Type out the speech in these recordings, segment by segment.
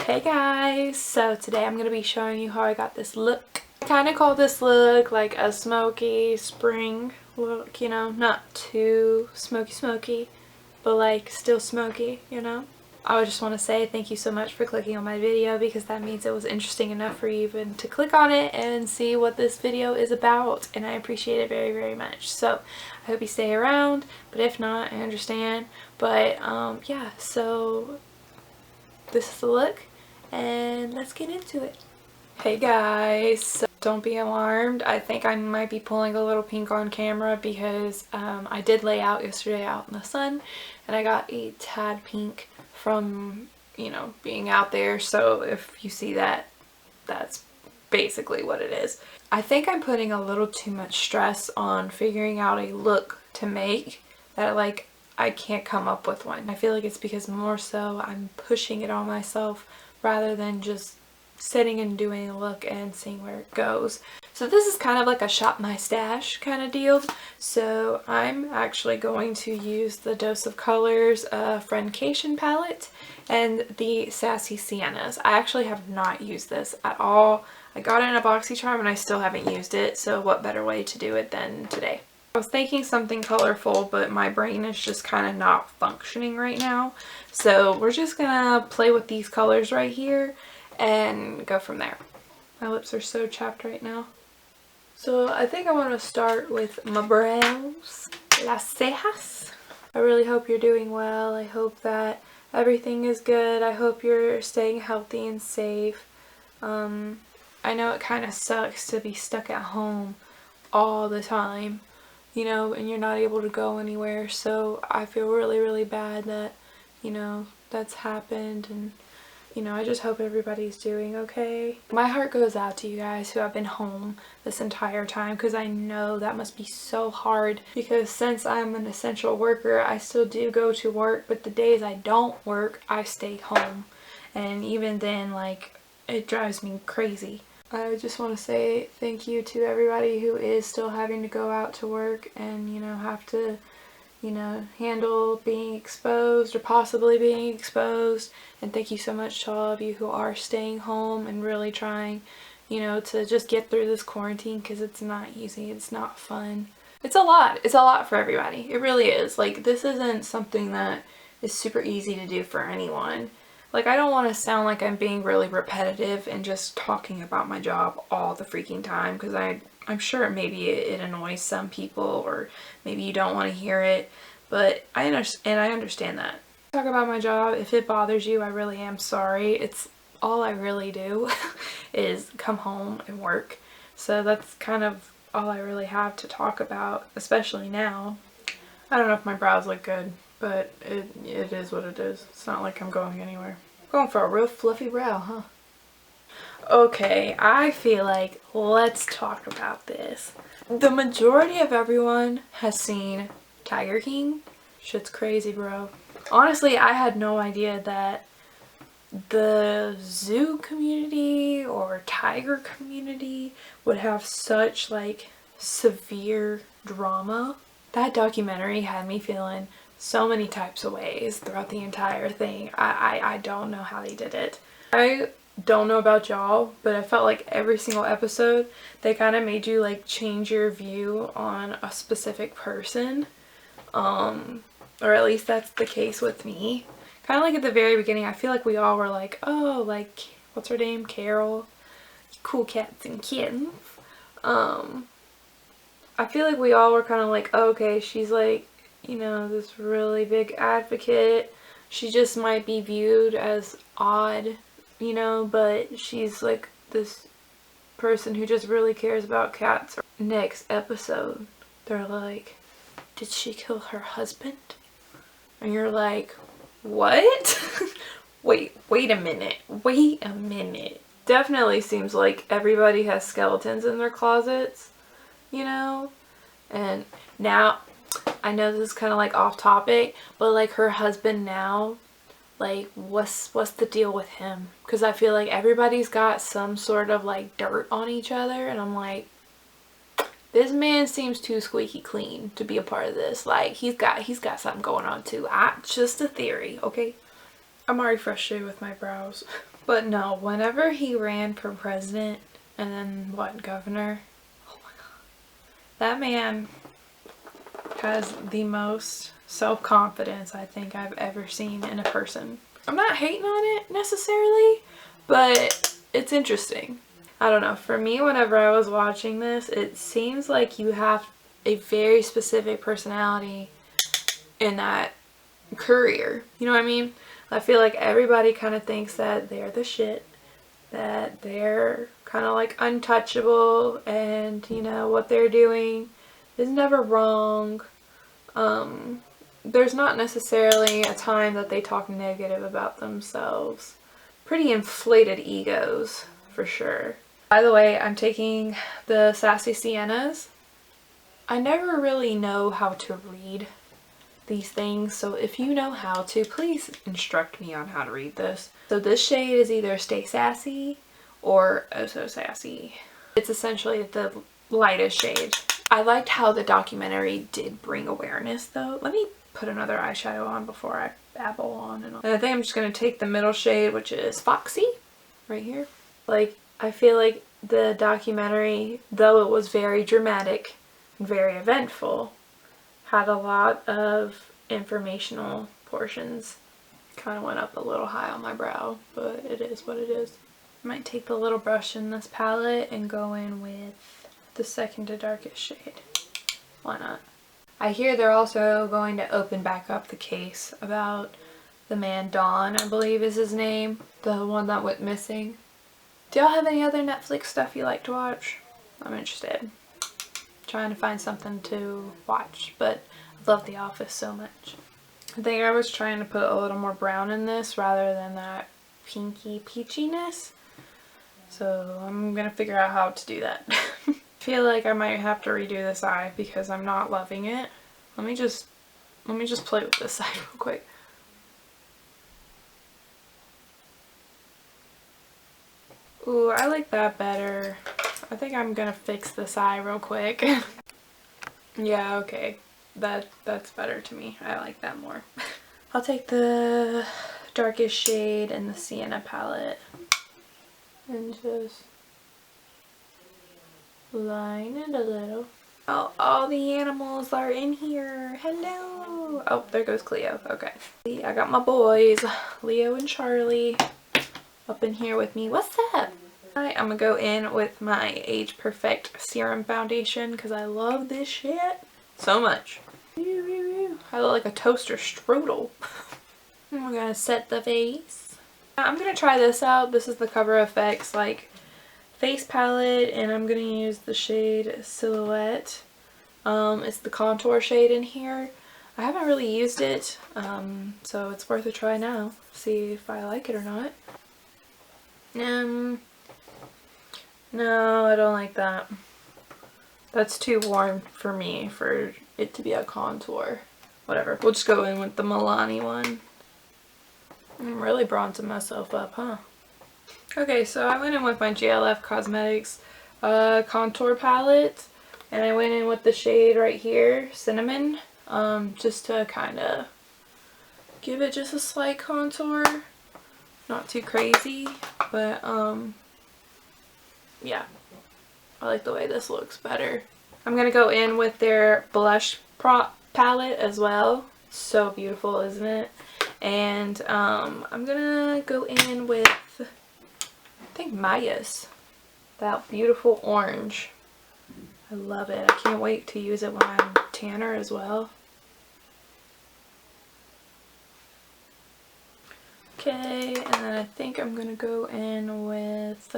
Hey guys, so today I'm going to be showing you how I got this look. I kind of call this look like a smoky spring look, you know, not too smoky, but like still smoky, you know. I would just want to say thank you so much for clicking on my video, because that means it was interesting enough for you even to click on it and see what this video is about, and I appreciate it very, very much. So I hope you stay around, but if not, I understand. But yeah, so this is the look and let's get into it. Hey guys, so don't be alarmed. I think I might be pulling a little pink on camera because I did lay out yesterday out in the sun and I got a tad pink from, you know, being out there. So if you see that, that's basically what it is. I think I'm putting a little too much stress on figuring out a look to make that like I can't come up with one. I feel like it's because more so I'm pushing it on myself rather than just sitting and doing a look and seeing where it goes. So this is kind of like a shop my stash kind of deal. So I'm actually going to use the Dose of Colors Friendcation palette and the Sassy Siennas. I actually have not used this at all. I got it in a BoxyCharm and I still haven't used it, so what better way to do it than today? I was thinking something colorful, but my brain is just kind of not functioning right now. So we're just gonna play with these colors right here and go from there. My lips are so chapped right now. So I think I want to start with my brows. Las cejas. I really hope you're doing well. I hope that everything is good. I hope you're staying healthy and safe. I know it kind of sucks to be stuck at home all the time, you know, and you're not able to go anywhere. So I feel really, really bad that, you know, that's happened, and you know, I just hope everybody's doing okay. My heart goes out to you guys who have been home this entire time, because I know that must be so hard, because since I'm an essential worker, I still do go to work, but the days I don't work, I stay home. And even then, like, it drives me crazy. I just want to say thank you to everybody who is still having to go out to work and, you know, have to, you know, handle being exposed or possibly being exposed. And thank you so much to all of you who are staying home and really trying, you know, to just get through this quarantine, because it's not easy. It's not fun. It's a lot. It's a lot for everybody. It really is. Like, this isn't something that is super easy to do for anyone. Like, I don't want to sound like I'm being really repetitive and just talking about my job all the freaking time, because I'm sure maybe it annoys some people, or maybe you don't want to hear it, but I understand that. Talk about my job. If it bothers you, I really am sorry. It's all I really do is come home and work. So that's kind of all I really have to talk about, especially now. I don't know if my brows look good, but it is what it is. It's not like I'm going anywhere. Going for a real fluffy brow, huh? Okay, I feel like let's talk about this. The majority of everyone has seen Tiger King. Shit's crazy, bro. Honestly, I had no idea that the zoo community or tiger community would have such like severe drama. That documentary had me feeling so many types of ways throughout the entire thing. I don't know how they did it. I don't know about y'all, but I felt like every single episode they kind of made you like change your view on a specific person, or at least that's the case with me. Kind of like at the very beginning, I feel like we all were like, oh, like, what's her name, Carol, cool cats and kittens. I feel like we all were kind of like, oh, okay, she's like, you know, this really big advocate. She just might be viewed as odd, you know, but she's like this person who just really cares about cats. Next episode, they're like, did she kill her husband? And you're like, what? wait a minute. Definitely seems like everybody has skeletons in their closets, you know? And now, I know this is kind of like off topic, but like her husband now, like what's the deal with him? Because I feel like everybody's got some sort of like dirt on each other, and I'm like, this man seems too squeaky clean to be a part of this. Like, he's got something going on too. Just a theory, okay? I'm already frustrated with my brows. But no, whenever he ran for president and then what, governor? Oh my god. That man has the most self-confidence I think I've ever seen in a person. I'm not hating on it necessarily, but it's interesting. I don't know. For me, whenever I was watching this, it seems like you have a very specific personality in that career. You know what I mean? I feel like everybody kind of thinks that they're the shit, that they're kind of like untouchable, and you know what they're doing is never wrong. There's not necessarily a time that they talk negative about themselves. Pretty inflated egos for sure. By the way, I'm taking the Sassy Siennas. I never really know how to read these things, so if you know how to, please instruct me on how to read this. So this shade is either Stay Sassy or Oh So Sassy. It's essentially the lightest shade. I liked how the documentary did bring awareness though. Let me put another eyeshadow on before I babble on and on. And I think I'm just going to take the middle shade, which is Foxy, right here. Like, I feel like the documentary, though it was very dramatic and very eventful, had a lot of informational portions. Kind of went up a little high on my brow, but it is what it is. I might take the little brush in this palette and go in with the second to darkest shade. Why not? I hear they're also going to open back up the case about the man Don, I believe is his name, the one that went missing. Do y'all have any other Netflix stuff you like to watch? I'm interested. Trying to find something to watch, but I love The Office so much. I think I was trying to put a little more brown in this rather than that pinky peachiness. So I'm gonna figure out how to do that. I feel like I might have to redo this eye because I'm not loving it. Let me just play with this side real quick. Ooh, I like that better. I think I'm gonna fix this eye real quick. Yeah, okay. That's better to me. I like that more. I'll take the darkest shade in the Sienna palette and just line it a little. Oh, all the animals are in here. Hello. Oh, there goes Cleo. Okay. I got my boys, Leo and Charlie, up in here with me. What's up? Alright, I'm gonna go in with my Age Perfect Serum Foundation because I love this shit so much. I look like a toaster strudel. I'm gonna set the face. I'm gonna try this out. This is the Cover FX like face palette, and I'm gonna use the shade Silhouette. It's the contour shade in here. I haven't really used it, so it's worth a try now. See if I like it or not. No, I don't like that. That's too warm for me for it to be a contour. Whatever. We'll just go in with the Milani one. I'm really bronzing myself up, huh? Okay, so I went in with my GLF Cosmetics contour palette, and I went in with the shade right here, Cinnamon, just to kind of give it just a slight contour. Not too crazy, but yeah, I like the way this looks better. I'm gonna go in with their blush palette as well. So beautiful, isn't it? And I'm gonna go in with, I think, Maya's. That beautiful orange. I love it. I can't wait to use it when I'm tanner as well. Okay, and then I think I'm gonna go in with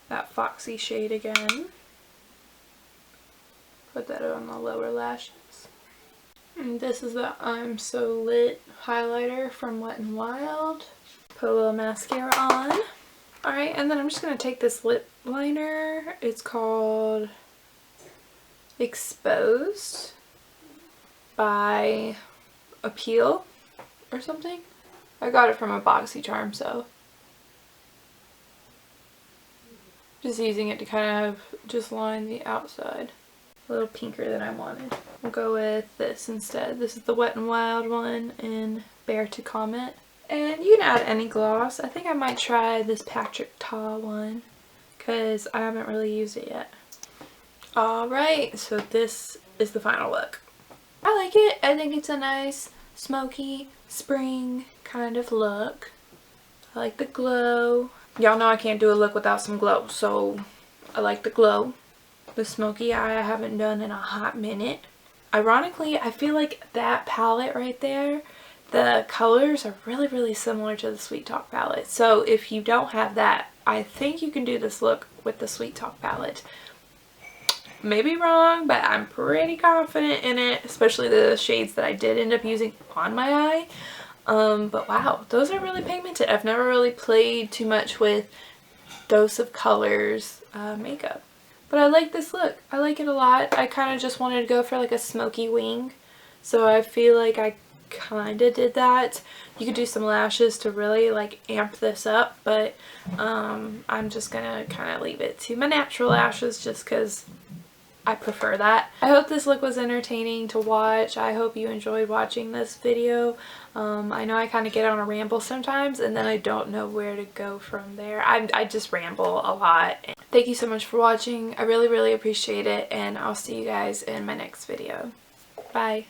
that Foxy shade again. Put that on the lower lashes. And this is the I'm So Lit highlighter from Wet n Wild. Put a little mascara on. Alright, and then I'm just going to take this lip liner. It's called Exposed by Appeal or something. I got it from a BoxyCharm, so just using it to kind of just line the outside. A little pinker than I wanted. We'll go with this instead. This is the Wet n Wild one in Bear to Comet. And you can add any gloss. I think I might try this Patrick Ta one because I haven't really used it yet. Alright, so this is the final look. I like it. I think it's a nice smoky spring kind of look. I like the glow. Y'all know I can't do a look without some glow, so I like the glow. The smoky eye I haven't done in a hot minute. Ironically, I feel like that palette right there, the colors are really similar to the Sweet Talk palette. So if you don't have that, I think you can do this look with the Sweet Talk palette. Maybe wrong, but I'm pretty confident in it, especially the shades that I did end up using on my eye. But wow, those are really pigmented. I've never really played too much with Dose of Colors makeup. But I like this look. I like it a lot. I kind of just wanted to go for like a smoky wing. So I feel like I kind of did that. You could do some lashes to really like amp this up. But I'm just going to kind of leave it to my natural lashes just because I prefer that. I hope this look was entertaining to watch. I hope you enjoyed watching this video. I know I kind of get on a ramble sometimes and then I don't know where to go from there. I just ramble a lot. Thank you so much for watching. I really appreciate it, and I'll see you guys in my next video. Bye.